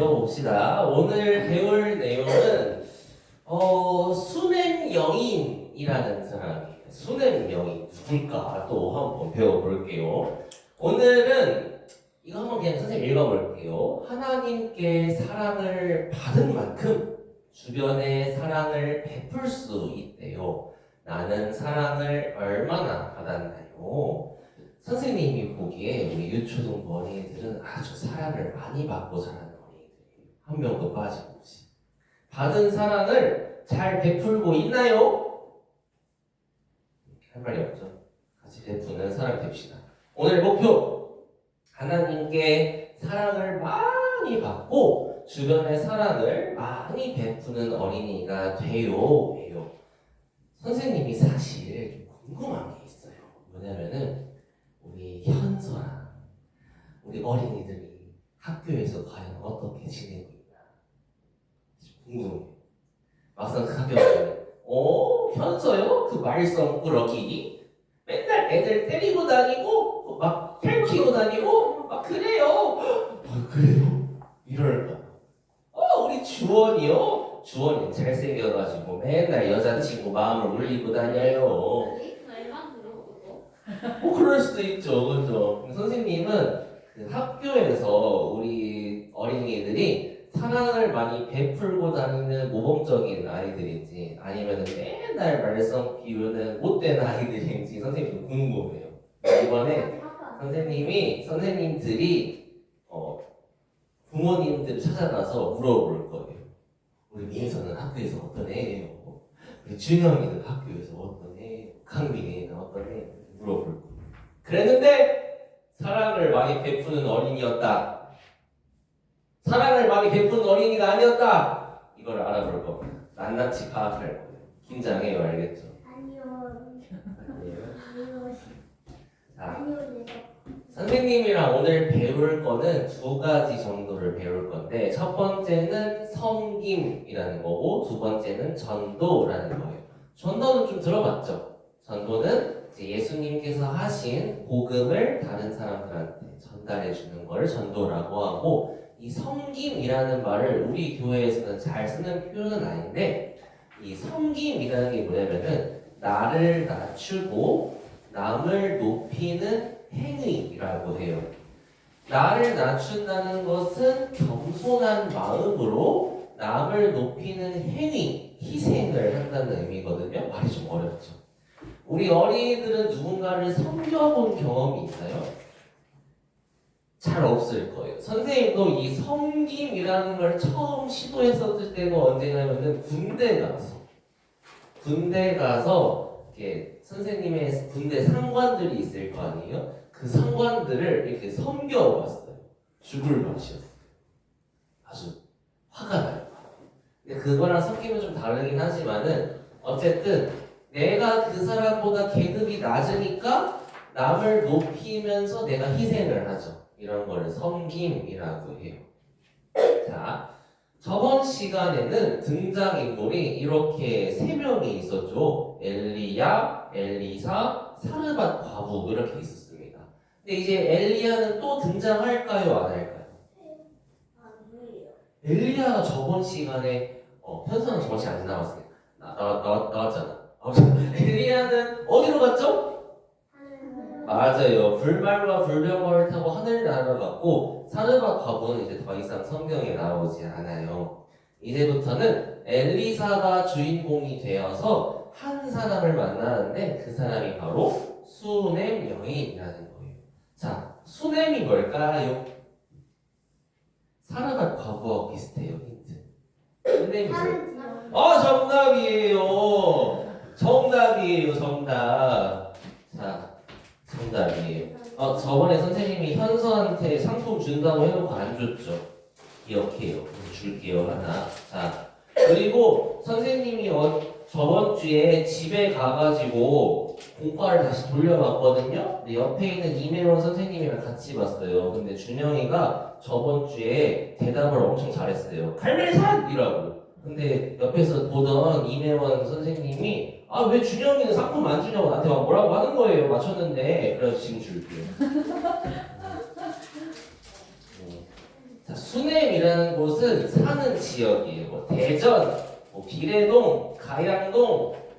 배워봅시다. 오늘 배울 내용은 수냄여인이라는 사람이에요. 수냄여인 누굴까 또 한번 배워볼게요. 오늘은 이거 한번 그냥 선생님 읽어볼게요. 하나님께 사랑을 받은 만큼 주변에 사랑을 베풀 수 있대요. 나는 사랑을 얼마나 받았나요? 선생님이 보기에 우리 유초등부 어린이들은 아주 사랑을 많이 받고 자라는 어린이들이에요. 한 명도 빠짐없이. 받은 사랑을 잘 베풀고 있나요? 할 말이 없죠. 같이 베푸는 사랑 됩시다. 오늘 목표! 하나님께 사랑을 많이 받고 주변의 사랑을 많이 베푸는 어린이가 돼요. 선생님이 사실 좀 궁금한 게 있어요. 뭐냐면은 우리 현서랑 우리 어린이들이 학교에서 과연 어떻게 지내고 있나 궁금해요. 막상 그 학교 가면 현서요? 그 말썽꾸러기 맨날 애들 때리고 다니고 막 펼치고 다니고 막 그래요. 그래요? 이럴까? 우리 주원이요? 주원이 잘생겨가지고 맨날 여자친구 마음을 울리고 다녀요. 그럴 수도 있죠, 그죠? 선생님은 그 학교에서 우리 어린이들이 사랑을 많이 베풀고 다니는 모범적인 아이들인지 아니면 맨날 말썽 피우는 못된 아이들인지 선생님도 궁금해요. 이번에 선생님들이 부모님들 찾아가서 물어볼 거예요. 우리 민서는 학교에서 어떤 애예요? 우리 준영이는 학교에서 어떤 애예요? 강민이는 어떤 애예요? 물어볼 거예요. 그랬는데 사랑을 많이 베푸는 어린이였다. 사랑을 많이 베푸는 어린이가 아니었다. 이걸 알아볼 겁니다. 낱낱이 파악할 거예요. 긴장해요, 알겠죠? 아니요. 자, 선생님이랑 오늘 배울 거는 두 가지 정도를 배울 건데 첫 번째는 섬김이라는 거고 두 번째는 전도라는 거예요. 전도는 좀 들어봤죠? 전도는 이제 예수님께서 하신 복음을 다른 사람들한테 전달해 주는 걸 전도라고 하고 이 섬김이라는 말을 우리 교회에서는 잘 쓰는 표현은 아닌데 이 섬김이라는 게 뭐냐면은 나를 낮추고 남을 높이는 행위라고 해요. 나를 낮춘다는 것은 겸손한 마음으로 남을 높이는 행위, 희생을 한다는 의미거든요. 말이 좀 어렵죠. 우리 어린이들은 누군가를 섬겨본 경험이 있나요? 잘 없을 거예요. 선생님도 이 섬김이라는 걸 처음 시도했었을 때가 언제냐면은 군대 가서 이렇게 선생님의 군대 상관들이 있을 거 아니에요? 그 상관들을 이렇게 섬겨봤어요. 죽을 맛이었어요. 아주 화가 나요. 근데 그거랑 섞이면 좀 다르긴 하지만은 어쨌든 내가 그 사람보다 계급이 낮으니까 남을 높이면서 내가 희생을 하죠. 이런 거를 섬김이라고 해요. 자, 저번 시간에는 등장인물이 이렇게 세 명이 있었죠. 엘리야, 엘리사, 사르밧 과부 이렇게 있었습니다. 근데 이제 엘리야는 또 등장할까요? 안 할까요? 엘리야가 저번 시간에 현서는 저번 시간에 안 나왔어요. 나왔잖아. 엘리야는 어디로 갔죠? 맞아요. 불말과 불병거를 타고 하늘 날아갔고 사르밧 과부는 이제 더 이상 성경에 나오지 않아요. 이제부터는 엘리사가 주인공이 되어서 한 사람을 만나는데 그 사람이 바로 수냄 여인이라는 거예요. 자, 수냄이 뭘까요? 사르밧 과부와 비슷해요. 힌트. 수냄이 정답이에요. 정답. 자, 정답이에요. 저번에 선생님이 현서한테 상품 준다고 해놓고 안 줬죠. 기억해요. 줄게요 하나. 자, 그리고 선생님이 저번 주에 집에 가가지고 공과를 다시 돌려봤거든요. 근데 옆에 있는 이매원 선생님이랑 같이 봤어요. 근데 준영이가 저번 주에 대답을 엄청 잘했어요. 갈매산이라고. 근데 옆에서 보던 이매원 선생님이 왜 준영이는 상품 안 주냐고 나한테 막 뭐라고 하는 거예요. 맞췄는데. 그래서 지금 줄게요. 자, 수냄이라는 곳은 사는 지역이에요. 뭐 대전, 뭐 비례동, 가양동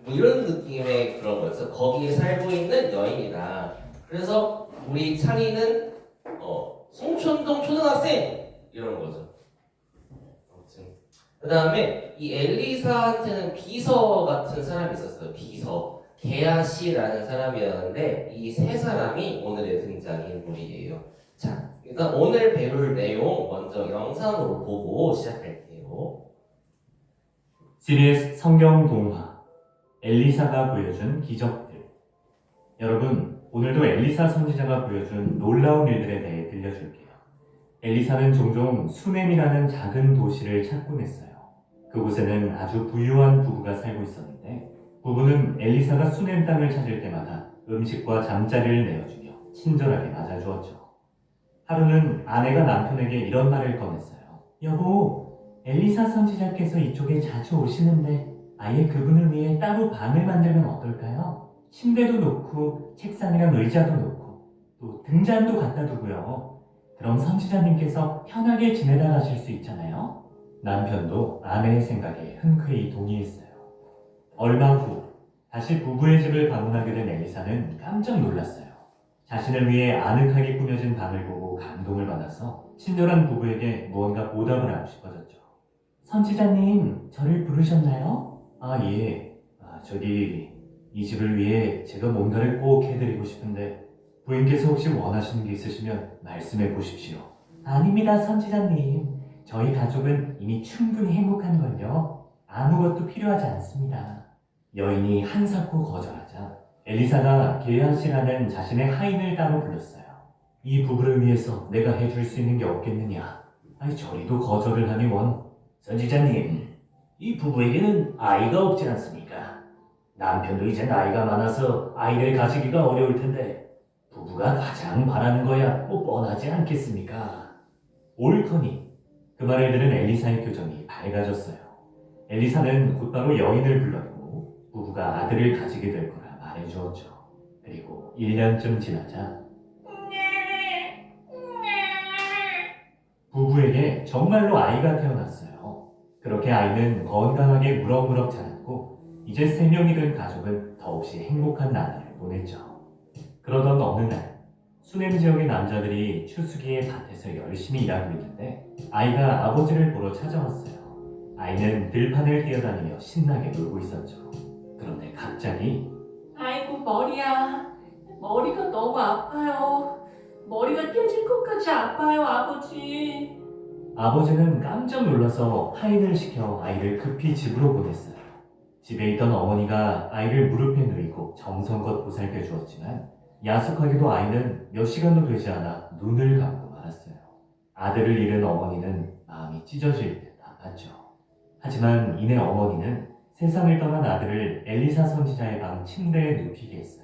뭐 이런 느낌의 그런 거였어. 거기에 살고 있는 여인이다. 그래서 우리 찬이는 송촌동 초등학생 이런 거죠. 아무튼 그 다음에 이 엘리사한테는 비서 같은 사람이 있었어요. 비서 게하시라는 사람이었는데 이 세 사람이 오늘의 등장인물이에요. 자, 일단 오늘 배울 내용 먼저 영상으로 보고 시작할게요. CBS 성경 동화 엘리사가 보여준 기적들. 여러분, 오늘도 엘리사 선지자가 보여준 놀라운 일들에 대해 들려줄게요. 엘리사는 종종 수넴이라는 작은 도시를 찾곤 했어요. 그곳에는 아주 부유한 부부가 살고 있었는데 부부는 엘리사가 수넴 땅을 찾을 때마다 음식과 잠자리를 내어주며 친절하게 맞아주었죠. 하루는 아내가 남편에게 이런 말을 꺼냈어요. 여보, 엘리사 선지자께서 이쪽에 자주 오시는데 아예 그분을 위해 따로 방을 만들면 어떨까요? 침대도 놓고 책상이랑 의자도 놓고 또 등잔도 갖다 두고요. 그럼 선지자님께서 편하게 지내다 가실 수 있잖아요. 남편도 아내의 생각에 흔쾌히 동의했어요. 얼마 후 다시 부부의 집을 방문하게 된 엘리사는 깜짝 놀랐어요. 자신을 위해 아늑하게 꾸며진 방을 보고 감동을 받아서 친절한 부부에게 무언가 보답을 하고 싶어졌죠. 선지자님, 저를 부르셨나요? 아, 예. 저기 이 집을 위해 제가 뭔가를 꼭 해드리고 싶은데 부인께서 혹시 원하시는 게 있으시면 말씀해 보십시오. 아닙니다, 선지자님. 저희 가족은 이미 충분히 행복한걸요. 아무것도 필요하지 않습니다. 여인이 한사코 거절하자 엘리사가 게하시라는 자신의 하인을 따로 불렀어요. 이 부부를 위해서 내가 해줄 수 있는 게 없겠느냐? 아니 저리도 거절을 하니 원. 선지자님, 이 부부에게는 아이가 없지 않습니까? 남편도 이제 나이가 많아서 아이를 가지기가 어려울 텐데 부부가 가장 바라는 거야 뭐 뻔하지 않겠습니까? 옳거니. 그 말을 들은 엘리사의 표정이 밝아졌어요. 엘리사는 곧바로 여인을 불렀고 부부가 아들을 가지게 될 거라 말해주었죠. 그리고 1년쯤 지나자 부부에게 정말로 아이가 태어났어요. 그렇게 아이는 건강하게 무럭무럭 자랐고 이제 3명이 된 가족은 더없이 행복한 나날을 보냈죠. 그러던 어느 날 수냄 지역의 남자들이 추수기에 밭에서 열심히 일하고 있는데 아이가 아버지를 보러 찾아왔어요. 아이는 들판을 뛰어다니며 신나게 놀고 있었죠. 그런데 갑자기 아이고 머리야. 머리가 너무 아파요. 머리가 깨질 것까지 아파요, 아버지. 아버지는 깜짝 놀라서 하인을 시켜 아이를 급히 집으로 보냈어요. 집에 있던 어머니가 아이를 무릎에 누이고 정성껏 보살펴 주었지만 야속하게도 아이는 몇 시간도 되지 않아 눈을 감고 말았어요. 아들을 잃은 어머니는 마음이 찢어질 듯 아팠죠. 하지만 이내 어머니는 세상을 떠난 아들을 엘리사 선지자의 방 침대에 눕히게 했어요.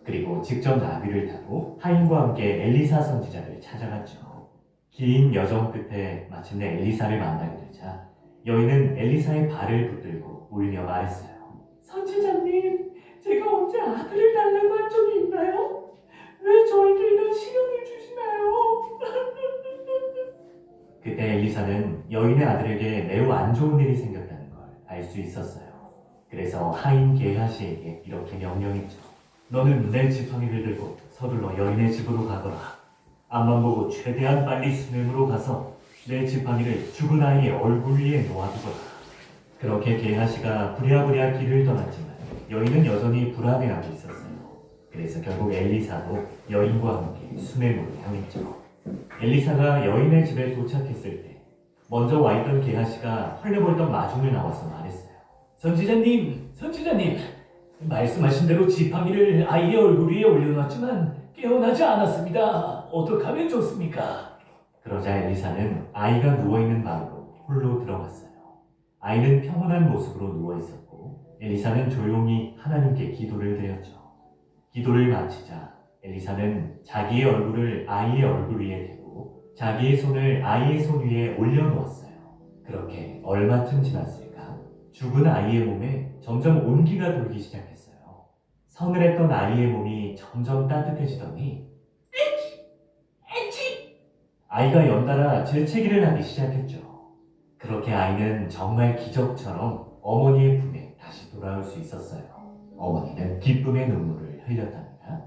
그리고 직접 나귀를 타고 하인과 함께 엘리사 선지자를 찾아갔죠. 긴 여정 끝에 마침내 엘리사를 만나게 되자 여인은 엘리사의 발을 붙들고 울며 말했어요. 선지자님, 제가 언제 아들을 달라고 한 적이 있나요? 왜 저에게 이런 시련을 주시나요? 그때 엘리사는 여인의 아들에게 매우 안 좋은 일이 생겼다는 걸 알 수 있었어요. 그래서 하인 게하시에게 이렇게 명령했죠. 너는 내 지팡이를 들고 서둘러 여인의 집으로 가거라. 앞만 보고 최대한 빨리 수냄으로 가서 내 지팡이를 죽은 아이의 얼굴 위에 놓아두거라. 그렇게 게하시가 부랴부랴 길을 떠났지만 여인은 여전히 불안해하고 있었어요. 그래서 결국 엘리사도 여인과 함께 수냄으로 향했죠. 엘리사가 여인의 집에 도착했을 때 먼저 와있던 게하시가 헐레벌떡 마중을 나와서 말했어요. 선지자님, 선지자님, 말씀하신 대로 지팡이를 아이의 얼굴 위에 올려놨지만 깨어나지 않았습니다. 어떻게 하면 좋습니까? 그러자 엘리사는 아이가 누워있는 방으로 홀로 들어갔어요. 아이는 평온한 모습으로 누워있었고 엘리사는 조용히 하나님께 기도를 드렸죠. 기도를 마치자 엘리사는 자기의 얼굴을 아이의 얼굴 위에 대고 자기의 손을 아이의 손 위에 올려놓았어요. 그렇게 얼마쯤 지났을까? 죽은 아이의 몸에 점점 온기가 돌기 시작했어요. 서늘했던 아이의 몸이 점점 따뜻해지더니 아이가 연달아 재채기를 하기 시작했죠. 그렇게 아이는 정말 기적처럼 어머니의 품에 다시 돌아올 수 있었어요. 어머니는 기쁨의 눈물을 흘렸답니다.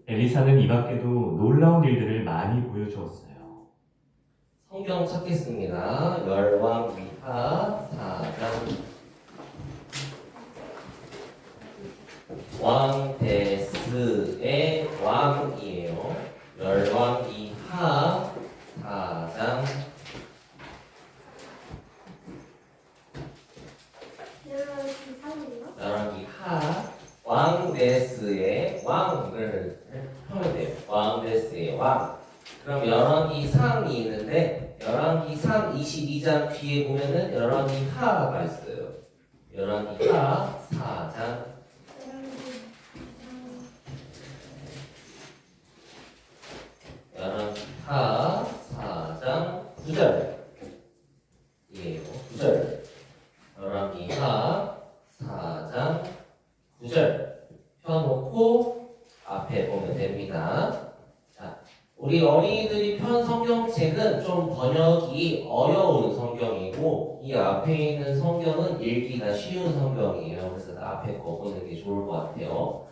엘리사는 이 밖에도 놀라운 일들을 많이 보여주었어요. 성경 찾겠습니다. 열왕기하 4장. 왕데스의 왕이에요. 열왕기하 4장. 열왕기하 왕데스의 왕을 하면 돼요. 왕데스의 왕. 그럼 열왕기상이 있는데 열왕기상 22장 뒤에 보면은 열왕기하가 있어요. 열왕기하 4장. 열왕기하 4장 9절. 이에요. 9절. 열왕기하 4장 9절. 펴놓고 앞에 보면 됩니다. 자, 우리 어린이들이 편 성경책은 좀 번역이 어려운 성경이고 이 앞에 있는 성경은 읽기가 쉬운 성경이에요. 그래서 앞에 거 보는 게 좋을 것 같아요.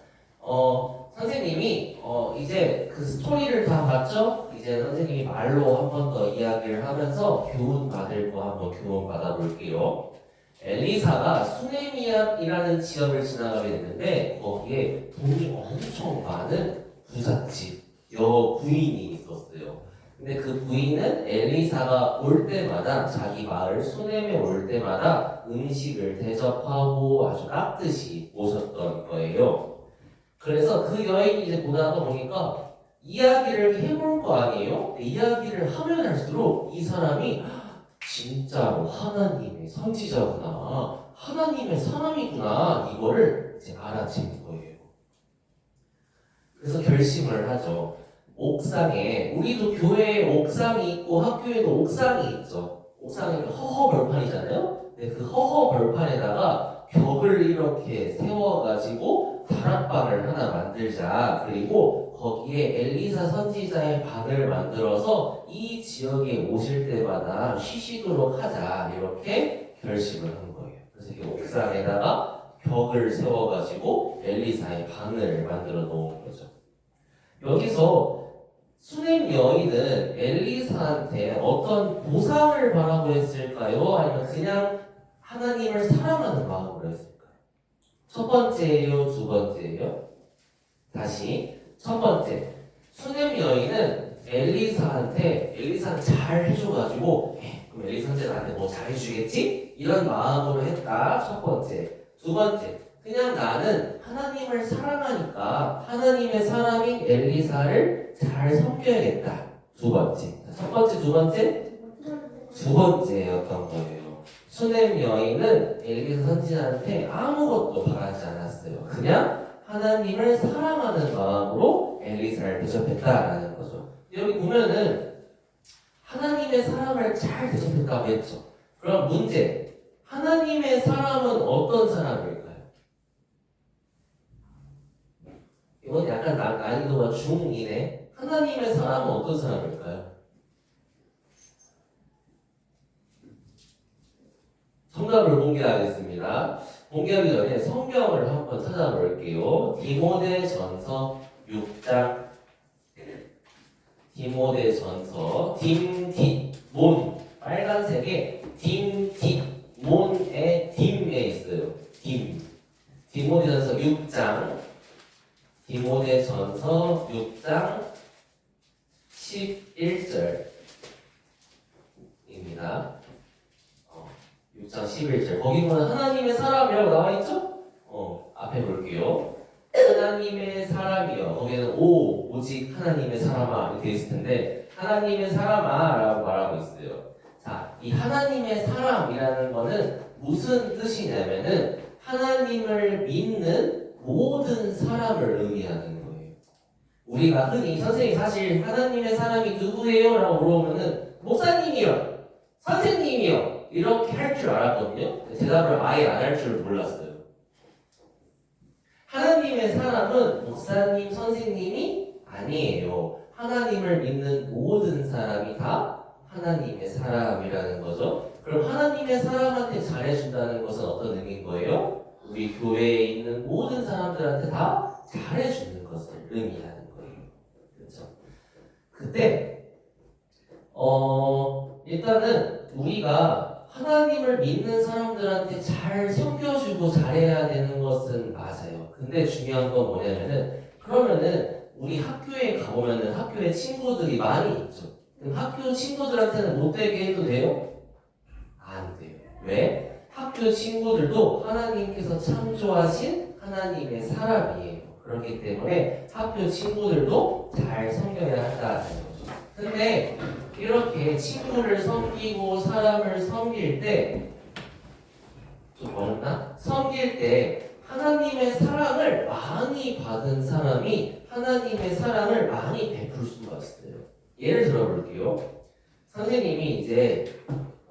선생님이 이제 그 스토리를 다 봤죠? 이제 선생님이 말로 한 번 더 이야기를 하면서 교훈 받을 거 한번 교훈 받아볼게요. 엘리사가 수네미압이라는 지역을 지나가게 됐는데 거기에 돈이 엄청 많은 부잣집 여부인이 있었어요. 근데 그 부인은 엘리사가 올 때마다 자기 마을 수넴에 올 때마다 음식을 대접하고 아주 깍듯이 모셨던 거예요. 그래서 그 여인이 이제 보다가 보니까 이야기를 해볼 거 아니에요? 이야기를 하면 할수록 이 사람이 진짜로 하나님의 선지자구나, 하나님의 사람이구나, 이거를 이제 알아채는 거예요. 그래서 결심을 하죠. 옥상에, 우리도 교회에 옥상이 있고 학교에도 옥상이 있죠. 옥상이 허허 벌판이잖아요. 근데 그 허허 벌판에다가 벽을 이렇게 세워가지고 다락방을 하나 만들자. 그리고 거기에 엘리사 선지자의 방을 만들어서 이 지역에 오실 때마다 쉬시도록 하자. 이렇게 결심을 한 거예요. 그래서 이 옥상에다가 벽을 세워가지고 엘리사의 방을 만들어 놓은 거죠. 여기서 수넴 여인은 엘리사한테 어떤 보상을 바라고 했을까요? 아니면 그냥 하나님을 사랑하는 마음으로 했을까요? 첫 번째예요? 두 번째예요? 다시 첫 번째, 수넴 여인은 엘리사한테 잘 해줘가지고 그럼 엘리사한테 나한테 뭐 잘해주겠지? 이런 마음으로 했다. 첫 번째. 두 번째, 그냥 나는 하나님을 사랑하니까 하나님의 사람인 엘리사를 잘 섬겨야겠다. 두 번째. 첫 번째, 두 번째? 두 번째였던 거예요. 수넴 여인은 엘리사 선지자한테 아무것도 바라지 않았어요. 그냥 하나님을 사랑하는 마음으로 엘리사를 대접했다라는 거죠. 여기 보면은 하나님의 사람을 잘 대접했다고 했죠. 그럼 문제, 하나님의 사람은 어떤 사람일까요? 이건 약간 난이도가 중이네. 하나님의 사람은 어떤 사람일까요? 정답을 공개하겠습니다. 공개하기 전에 성경을 한번 찾아볼게요. 디모데전서 6장. 디모데전서 딤딧몬, 빨간색에 딤딧몬의 딤에 있어요. 디모데전서 6장. 디모데전서 6장 11절입니다. 6장 11절. 거기 보면 하나님의 사람이라고 나와있죠? 앞에 볼게요. 하나님의 사람이요. 거기는 오직 하나님의 사람아 이렇게 되어 있을 텐데 하나님의 사람아 라고 말하고 있어요. 자, 이 하나님의 사람이라는 거는 무슨 뜻이냐면은 하나님을 믿는 모든 사람을 의미하는 거예요. 우리가 흔히 선생님 사실 하나님의 사람이 누구예요? 라고 물어보면은 목사님이요, 선생님이요 이렇게 할 줄 알았거든요. 대답을 아예 안 할 줄 몰랐어요. 하나님의 사람은 목사님, 선생님이 아니에요. 하나님을 믿는 모든 사람이 다 하나님의 사람이라는 거죠. 그럼 하나님의 사람한테 잘해준다는 것은 어떤 의미인 거예요? 우리 교회에 있는 모든 사람들한테 다 잘해주는 것을 의미하는 거예요. 그렇죠? 그때 일단은 우리가 하나님을 믿는 사람들한테 잘 섬겨주고 잘해야 되는 것은 맞아요. 근데 중요한 건 뭐냐면은 그러면은 우리 학교에 가보면은 학교에 친구들이 많이 있죠. 그럼 학교 친구들한테는 못되게 해도 돼요? 안 돼요. 왜? 학교 친구들도 하나님께서 창조하신 하나님의 사람이에요. 그렇기 때문에 학교 친구들도 잘 섬겨야 한다는 거죠. 근데 이렇게 친구를 섬기고 사람을 섬길 때 좀 어렵나? 섬길 때 하나님의 사랑을 많이 받은 사람이 하나님의 사랑을 많이 베풀 수가 있어요. 예를 들어볼게요. 선생님이 이제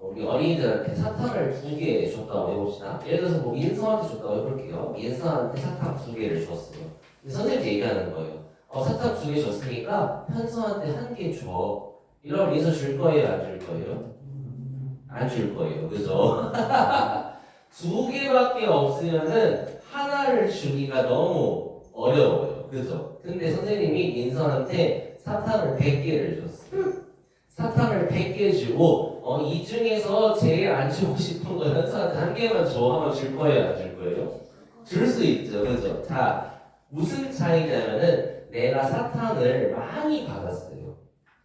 우리 어린이들한테 사탕을 2개 줬다고 해봅시다. 예를 들어서 뭐 민서한테 줬다고 해볼게요. 민서한테 사탕 2개를 줬어요. 근데 선생님이 얘기하는 거예요. 사탕 2개 줬으니까 현서한테 1개 줘. 이러면 민서 줄 거예요? 안 줄 거예요? 안 줄 거예요. 그죠? 2개밖에 없으면은 하나를 주기가 너무 어려워요. 그죠? 근데 선생님이 민서한테 사탕을 100개를 줬어요. 사탕을 100개 주고 이 중에서 제일 안 주고 싶은 거 현서한테 1개만 줘 하면 줄 거예요? 안 줄 거예요? 줄 수 있죠. 그죠? 자, 무슨 차이냐면은 내가 사탕을 많이 받았어요.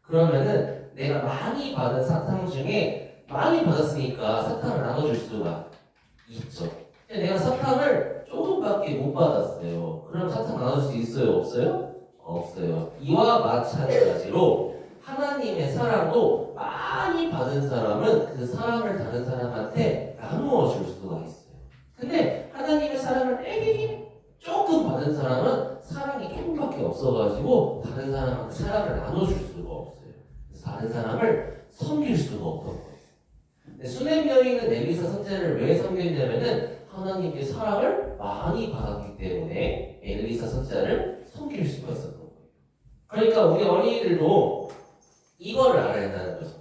그러면은 내가 많이 받은 사탕 중에 많이 받았으니까 사탕을 나눠줄 수가 있죠. 근데 내가 사탕을 조금밖에 못 받았어요. 그럼 사탕 나눌 수 있어요? 없어요? 없어요. 이와 마찬가지로 하나님의 사랑도 많이 받은 사람은 그 사랑을 다른 사람한테 나누어 줄 수가 있어요. 근데 하나님의 사랑을 조금 받은 사람은 사랑이 조금밖에 없어가지고 다른 사람한테 사랑을 나눠줄 수가 없어요. 그래서 다른 사람을 섬길 수가 없던 거예요. 근데 수냄 여인은 엘리사 선지자를 왜 섬겼냐면은 하나님의 사랑을 많이 받았기 때문에 엘리사 선지자를 섬길 수가 있었던 거예요. 그러니까 우리 어린이들도 이거를 알아야 한다는 거죠.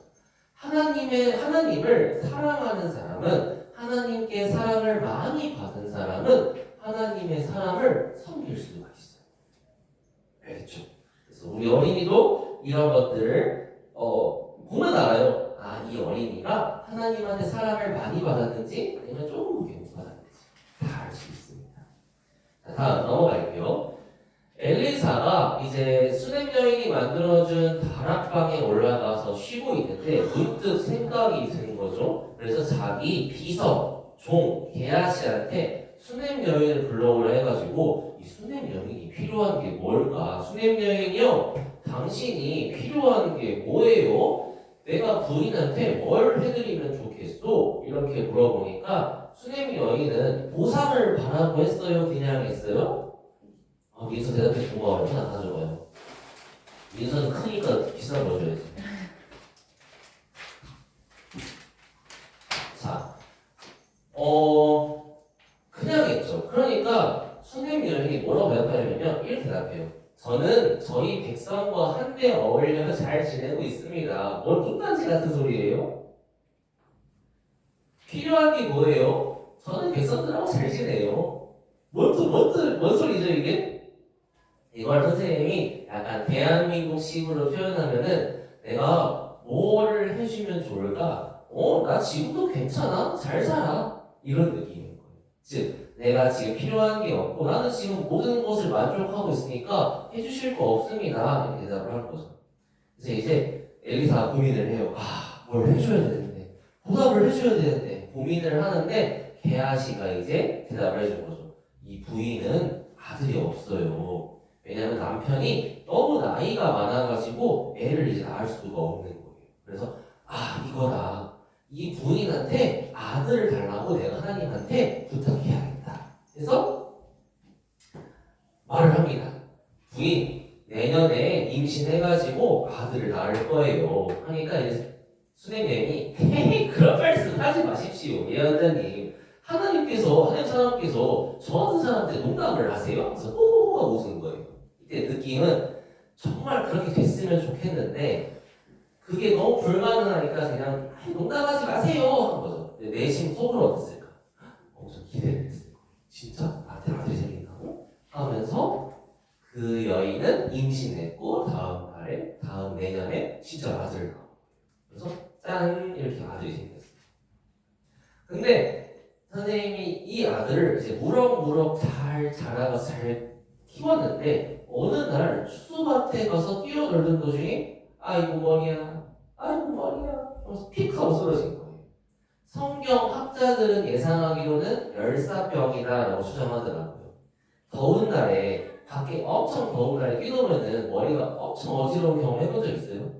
하나님을 사랑하는 사람은 하나님께 사랑을 많이 받은 사람은 하나님의 사랑을 섬길 수가 있어요. 알겠죠? 그래서 우리 어린이도 이런 것들을 보면 알아요. 이 어린이가 하나님한테 사랑을 많이 받았는지 아니면 조금 못 받았는지 다 알 수 있습니다. 자, 다음 넘어갈게요. 엘리사가 이제 수냄 여인이 만들어준 다락방에 올라가서 쉬고 있는데 문득 생각이 든 거죠. 그래서 자기 비서, 종, 게하시한테 수냄 여인을 불러오라 해가지고 이 수냄 여인이 필요한 게 뭘까? 수냄 여인이요, 당신이 필요한 게 뭐예요? 내가 부인한테 뭘 해드리면 좋겠어? 이렇게 물어보니까 수냄 여인은 보상을 바라고 했어요? 그냥 했어요? 민서 대답해 고마워요. 하나 가져가요. 민서는 크니까 비싼 거 줘야지. 자, 그냥 했죠. 그러니까 수냄 여인이 뭐라고 대답하냐면요, 이렇게 대답해요. 저는 저희 백성과 한데 어울려 잘 지내고 있습니다. 뭔 뚱딴지 같은 소리예요? 필요한 게 뭐예요? 저는 백성들하고 잘 지내요. 뭔 소리죠 이게? 이걸 선생님이 약간 대한민국식으로 표현하면은 내가 뭐를 해주면 좋을까? 나 지금도 괜찮아? 잘 살아? 이런 느낌인 거예요. 즉 내가 지금 필요한 게 없고 나는 지금 모든 것을 만족하고 있으니까 해주실 거 없습니다. 이렇게 대답을 하는 거죠. 그래서 이제 엘리사가 고민을 해요. 뭘 해줘야 되는데, 보답을 해줘야 되는데 고민을 하는데 게하시가 이제 대답을 해준 거죠. 이 부인은 아들이 없어요. 왜냐면 남편이 너무 나이가 많아가지고 애를 이제 낳을 수가 없는 거예요. 그래서 이거다. 이 부인한테 아들을 달라고 내가 하나님한테 부탁해야겠다. 그래서 말을 합니다. 부인, 내년에 임신해가지고 아들을 낳을 거예요. 하니까 이제 수냄여인이 그런 말씀 하지 마십시오. 예언자님, 하나님 사람께서 저 같은 사람한테 농담을 하세요? 그래서 호호호가 웃은 거예요. 이때 느낌은 정말 그렇게 됐으면 좋겠는데 그게 너무 불가능하니까 그냥 농담하지 마세요 한 거죠. 근데 내심 속으로 어땠을까? 엄청 기대를 했어요. 진짜? 나한테 아들이 생긴다고? 하면서 그 여인은 임신했고 다음 내년에 진짜 아들을 낳고 그래서 짠 이렇게 아들이 생겼어요. 근데 선생님이 이 아들을 이제 무럭무럭 잘 자라서 잘 키웠는데 어느 날 추수밭에 가서 뛰어놀던 도중에 아이고 머리야 하면서 픽 하고 쓰러진 거예요. 성경 학자들은 예상하기로는 열사병이다라고 추정하더라고요. 더운 날에 밖에 엄청 더운 날에 뛰어놀면은 머리가 엄청 어지러운 경험 해본 적 있어요?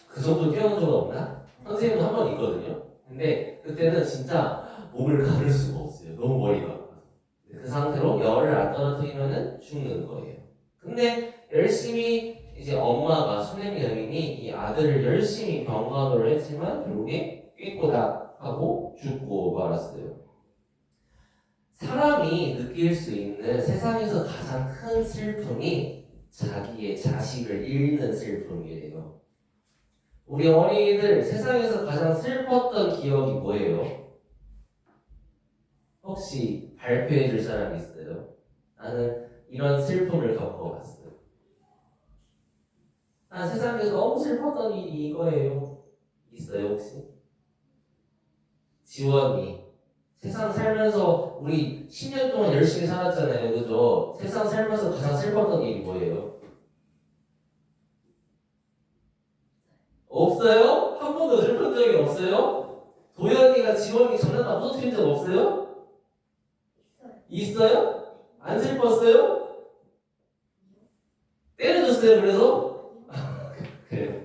그 정도 뛰어놓은 적 없나? 선생님은 한 번 있거든요. 근데 그때는 진짜 몸을 가눌 수가 없어요. 너무 머리가 아파서. 그 상태로 열을 안 떨어뜨리면은 죽는 거예요. 근데 열심히 이제 엄마가 수냄 여인이 이 아들을 열심히 병간호를 했지만 결국에 꾀꼬닥하고 죽고 말았어요. 사람이 느낄 수 있는 세상에서 가장 큰 슬픔이 자기의 자식을 잃는 슬픔이래요. 우리 어린이들 세상에서 가장 슬펐던 기억이 뭐예요? 혹시 발표해 줄 사람이 있어요? 나는 이런 슬픔을 겪어봤어요. 난 세상에서 너무 슬펐던 일이 이거예요. 있어요 혹시? 지원이 세상 살면서 우리 10년 동안 열심히 살았잖아요. 그죠? 세상 살면서 가장 슬펐던 일이 뭐예요? 없어요? 한 번도 슬픈 적이 없어요? 도현이가 지원이 장난감 터뜨린 적 없어요? 있어요? 안 슬펐어요? 때려줬어요 그래서? 그래요.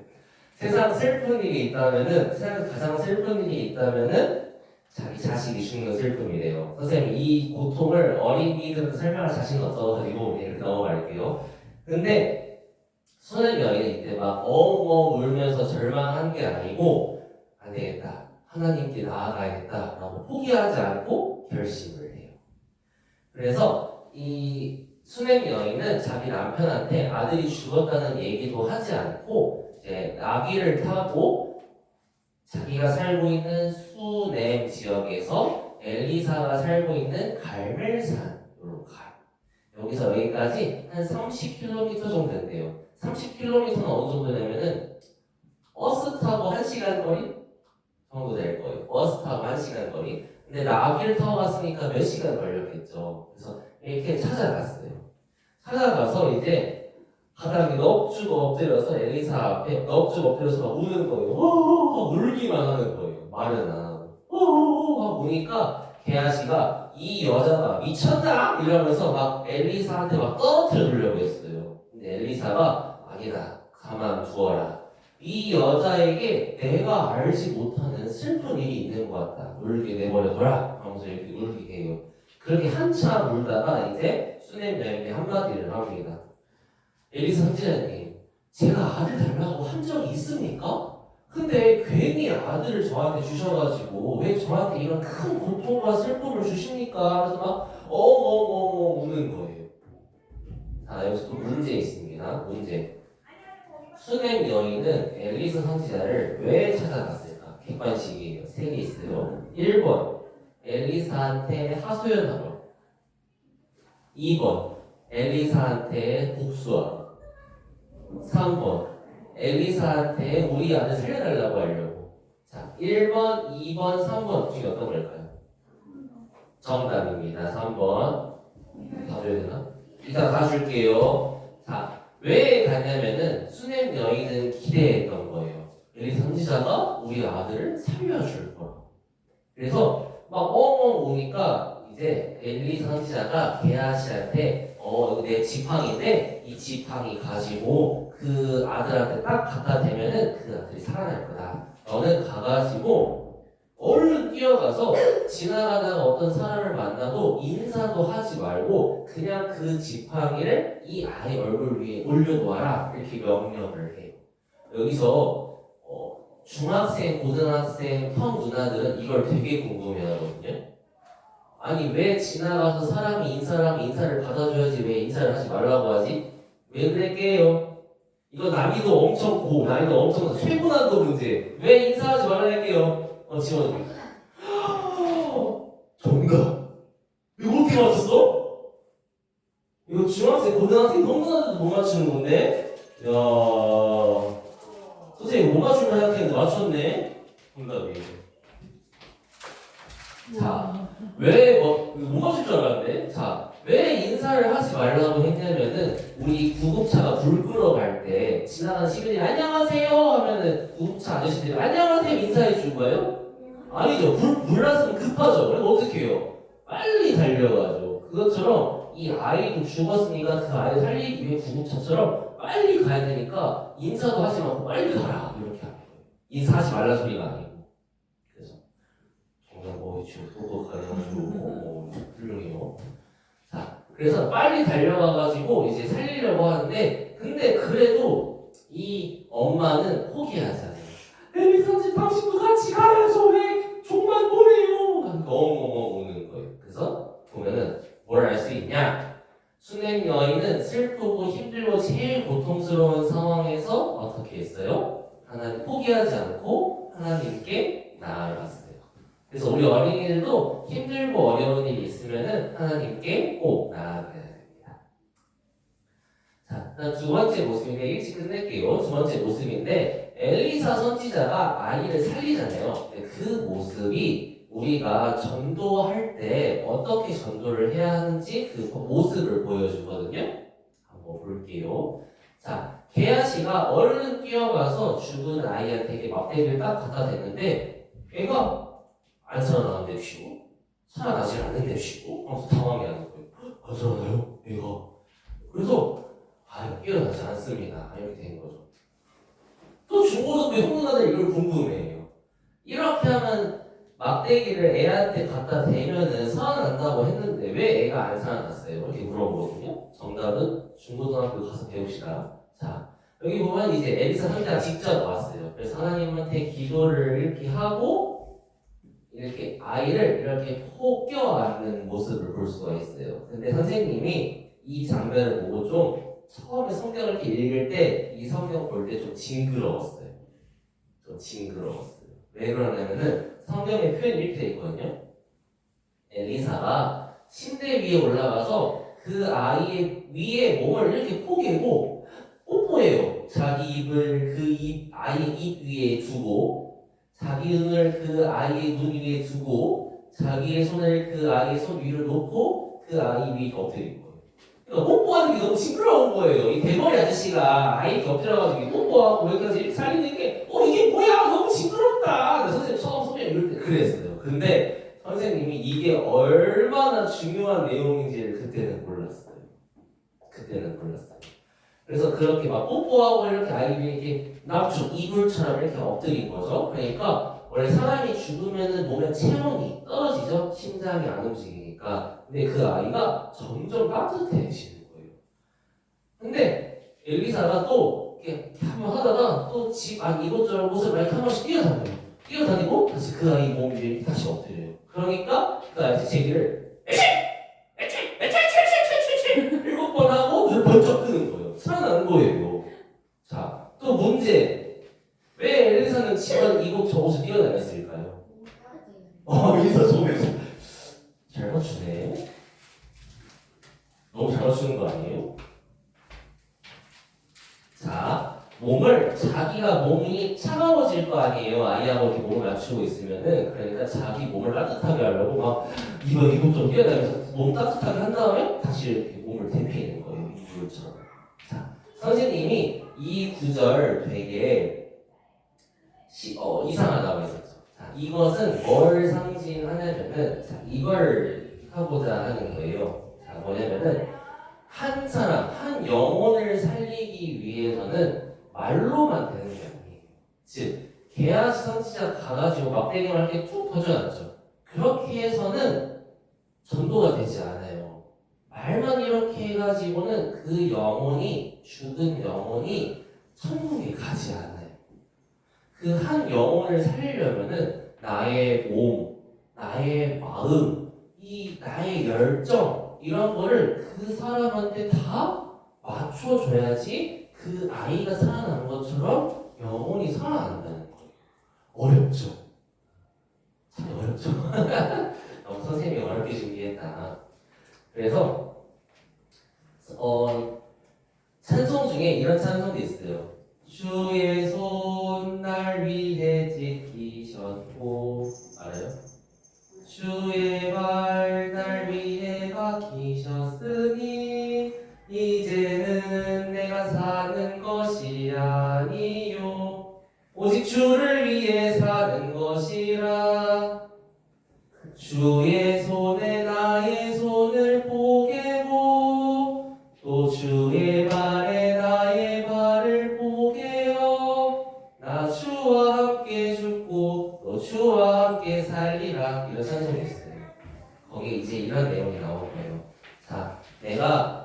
세상 슬픈 일이 있다면은 세상에서 가장 슬픈 일이 있다면은 자기 자식이 죽는 슬픔이래요. 선생님 이 고통을 어린이들한테 설명할 자신은 없어가지고 이렇게 넘어갈게요. 근데 수냄 여인은 이때 막 엉엉 울면서 절망한 게 아니고 안 되겠다. 하나님께 나아가야겠다라고 포기하지 않고 결심을 해요. 그래서 이 수냄 여인은 자기 남편한테 아들이 죽었다는 얘기도 하지 않고 이제 나귀를 타고 자기가 살고 있는 수냄 지역에서 엘리사가 살고 있는 갈멜산으로 가요. 여기서 여기까지 한 30km 정도 된대요. 30km는 어느 정도 되면은 버스 타고 1시간 거리 정도 될 거예요. 버스 타고 1시간 거리. 근데 나귀를 타고 갔으니까 몇 시간 걸렸겠죠. 그래서 이렇게 찾아갔어요. 찾아가서 이제 바닥에 넙죽 엎드려서 엘리사 앞에 넙죽 엎드려서 막 우는 거예요. 울기만 하는 거예요. 말은 안 하고. 막 우니까 게하시가 이 여자가 미쳤나? 이러면서 막 엘리사한테 막 떨어뜨리려고 했어요. 근데 엘리사가 아니다. 가만 두어라. 이 여자에게 내가 알지 못하는 슬픈 일이 있는 것 같다. 울게 내버려둬라. 하면서 이렇게 울게 해요. 그렇게 한참 울다가 이제 수냄 여인이 한마디를 합니다. 엘리사 선지자님, 제가 아들 달라고 한 적이 있습니까? 근데 괜히 아들을 저한테 주셔가지고 왜 저한테 이런 큰 고통과 슬픔을 주십니까? 그래서 막 엉엉엉엉 우는 거예요. 자, 여기서 또 문제 있습니다. 문제. 수냄 여인은 엘리사 선지자를 왜 찾아갔을까? 객관식이에요. 3개 있어요. 1번, 엘리사한테 하소연하러. 2번, 엘리사한테 복수하러. 3번, 엘리사한테 우리 아들 살려달라고 하려고. 자, 1번, 2번, 3번 중에 어떤 걸까요? 정답입니다. 3번. 다 줘야 되나? 일단 다 줄게요. 자, 왜 갔냐면은 수냄 여인은 기대했던 거예요. 엘리사 선지자가 우리 아들을 살려줄 거라고. 그래서 막 엉엉 우니까 이제 엘리사 선지자가 게하시한테 이거 내 지팡이인데 이 지팡이 가지고 그 아들한테 딱 갖다 대면은 그 아들이 살아날 거다. 너는 가가지고 얼른 뛰어가서 지나가다가 어떤 사람을 만나도 인사도 하지 말고 그냥 그 지팡이를 이 아이 얼굴 위에 올려놓아라. 이렇게 명령을 해요. 여기서 중학생, 고등학생, 형 누나들은 이걸 되게 궁금해하거든요. 아니 왜 지나가서 사람이 인사를 하면 인사를 받아줘야지 왜 인사를 하지 말라고 하지? 왜 그럴게요? 이거 난이도 엄청 난이도 엄청 최고 난도 문제. 왜 인사하지 말아야 할게요? 지원. 정답. 이거 어떻게 맞췄어? 이거 중학생, 고등학생, 형들한테도 못 맞추는 건데? 야, 선생님 못 맞추면 생각했는데 맞췄네? 정답이. 자, 못 맞출 줄 알았는데? 자, 왜 인사를 하지 말라고 했냐면은, 우리 구급차가 불 끄러갈 때, 지나가는 시민이 안녕하세요! 하면은, 구급차 아저씨들이 안녕하세요! 인사해 준 거예요? 아니죠. 불 났으면 급하죠. 그럼 어떻게 해요? 빨리 달려가죠. 그것처럼, 이 아이도 죽었으니까 그 아이를 살리기 위해 구급차처럼 빨리 가야 되니까, 인사도 하지 말고 빨리 가라. 이렇게 하는 거예요. 인사하지 말라 소리가 아니고. 그래서. 정말 지금 똑똑하고 훌륭해요. 자, 그래서 빨리 달려가가지고 이제 살리려고 하는데, 근데 그래도 이 엄마는 포기하잖아요. 엘리사님 당신도 같이 가야죠. 왜 종만 보내요? 그러니까 엉엉엉 우는 거예요. 그래서 보면은 뭘 알 수 있냐? 수냄 여인은 슬프고 힘들고 제일 고통스러운 상황에서 어떻게 했어요? 하나님 포기하지 않고 하나님께 나아갔어요. 그래서 우리 어린이들도 힘들고 어려운 일이 있으면은 하나님께 꼭 나아가야 됩니다. 자, 두 번째 모습인데 일찍 끝낼게요. 두 번째 모습인데 엘리사 선지자가 아이를 살리잖아요. 그 모습이 우리가 전도할 때 어떻게 전도를 해야 하는지 그 모습을 보여주거든요. 한번 볼게요. 자, 게하시가 얼른 뛰어가서 죽은 아이한테 막대기를 딱 갖다 댔는데 애가 안 살아나는데 살아나질 않는데 하면서 당황해하는 거예요. 안 살아나요? 얘가. 그래서 일어나지 않습니다. 이렇게 된 거죠. 또 중고등부 형누나들 이걸 궁금해해요. 이렇게 하면 막대기를 애한테 갖다 대면은 살아난다고 했는데 왜 애가 안 살아났어요? 이렇게 물어보거든요. 정답은 중고등학교 가서 배웁시다. 자, 여기 보면 이제 엘리사 선지자가 직접 나왔어요. 그래서 하나님한테 기도를 이렇게 하고 이렇게 아이를 이렇게 폭 껴안는 모습을 볼 수가 있어요. 근데 선생님이 이 장면을 보고 좀 처음에 성경을 이렇게 읽을 때 이 성경 볼 때 좀 징그러웠어요. 왜 그러냐면은 성경의 표현이 이렇게 돼 있거든요. 엘리사가 침대 위에 올라가서 그 아이의 위에 몸을 이렇게 포개고 뽀뽀해요. 자기 입을 아이 입 위에 두고 자기 눈을 그 아이의 눈 위에 두고 자기의 손을 그 아이의 손 위로 놓고 그 아이 위에 엎드린 거예요. 그러니까 뽀뽀하는 게 너무 징그러운 거예요. 이 대머리 아저씨가 아이 엎드려가지고 뽀뽀하고 여기까지 이렇게 살리는 게 이게 뭐야 너무 징그럽다. 선생님 처음 소개 읽을 때 그랬어요. 근데 선생님이 이게 얼마나 중요한 내용인지를 그때는 몰랐어요. 그래서 그렇게 막 뽀뽀하고 이렇게 아이 위에 이렇게 납죽 이불처럼 이렇게 엎드린 거죠. 그러니까 원래 사람이 죽으면은 몸에 체온이 떨어지죠. 심장이 안 움직이니까. 근데 그 아이가 점점 따뜻해지는 거예요. 근데 엘리사가 또 이렇게 한번 하다가 또 집 안 이곳저곳 곳을 막 한 번씩 뛰어다니고 다시 그 아이 몸 위에 다시 엎드려요. 그러니까 그 아이 제기를 일곱 번 하고 눈을 번쩍 뜨는 거예요. 살아나는 거예요. 자, 또 문제. 왜 엘리사는 집안 이곳 저곳을 뛰어다녔을까요? 엘리사 저기서 잘 맞추네. 너무 잘 맞추는 거 아니에요? 자, 자기가 몸이 차가워질 거 아니에요. 아이하고 이렇게 몸을 맞추고 있으면은. 그러니까 자기 몸을 따뜻하게 하려고 막 이곳저곳 뛰어다니면서 몸 따뜻하게 한 다음에 다시 이렇게 몸을 대피하는 거예요. 이불처럼. 자, 선생님이 이 구절 되게 이상하다고 했었죠. 자, 이것은 뭘 상징하냐면은 이걸 하고자 하는 거예요. 자, 뭐냐면은 한 사람, 한 영혼을 살리기 위해서는 말로만 되는 게 아니에요. 즉, 게하시 선지자 가가지고 막대기만 이렇게 툭 던져놨죠. 그렇게 해서는 전도가 되지 않아요. 말만 이렇게 해가지고는 그 영혼이, 죽은 영혼이 천국에 가지 않아요. 그 한 영혼을 살리려면은 나의 몸, 나의 마음, 나의 열정 이런 거를 그 사람한테 다 맞춰줘야지 그 아이가 살아나는 것처럼 영혼이 살아난다는 거예요. 어렵죠? 참 어렵죠? 너무 선생님이 어렵게 준비했다. 그래서 찬송 중에 이런 찬송도 있어요. 주의 손 날 위해 지키셨고, 알아요? 주의 발 날 위해 박히셨으니 이제는 내가 사는 것이 아니요 오직 주를 위해 사는 것이라. 주의 손에 나의 손을 보게고 또 주의 발에 나의 발을 보게요. 나 주와 함께 죽고 또 주와 함께 살리라. 이런 찬송이 있어요. 거기에 이제 이런 내용이 나올 거예요. 자, 내가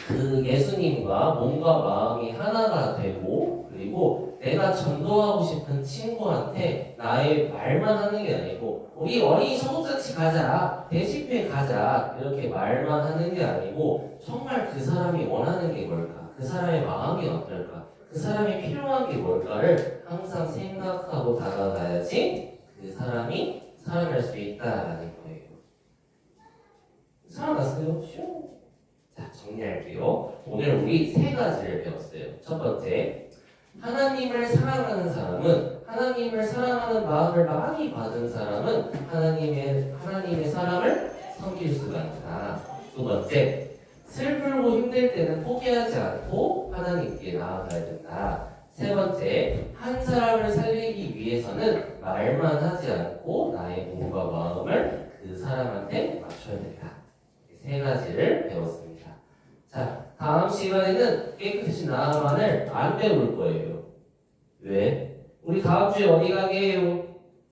그 예수님과 몸과 마음이 하나가 되고, 그리고 내가 전도하고 싶은 친구한테 나의 말만 하는 게 아니고, 우리 어린이 청국잔치 가자, 대집회 가자, 이렇게 말만 하는 게 아니고, 정말 그 사람이 원하는 게 뭘까? 그 사람의 마음이 어떨까? 그 사람이 필요한 게 뭘까를 항상 생각하고 다가가야지 그 사람이 살아날 수 있다라는 거예요. 살아났어요? 쉬워. 자, 정리할게요. 오늘 우리 세 가지를 배웠어요. 첫 번째, 하나님을 사랑하는 사람은, 하나님을 사랑하는 마음을 많이 받은 사람은 하나님의 사랑을 섬길 수가 있다. 두 번째, 슬프고 힘들 때는 포기하지 않고 하나님께 나아가야 된다. 세 번째, 한 사람을 살리기 위해서는 말만 하지 않고 나의 몸과 마음을 그 사람한테 맞춰야 된다. 세 가지를 배웠습니다. 자, 다음 시간에는 깨끗이 나아만을 안 배울 거예요. 왜? 우리 다음 주에 어디 가게요?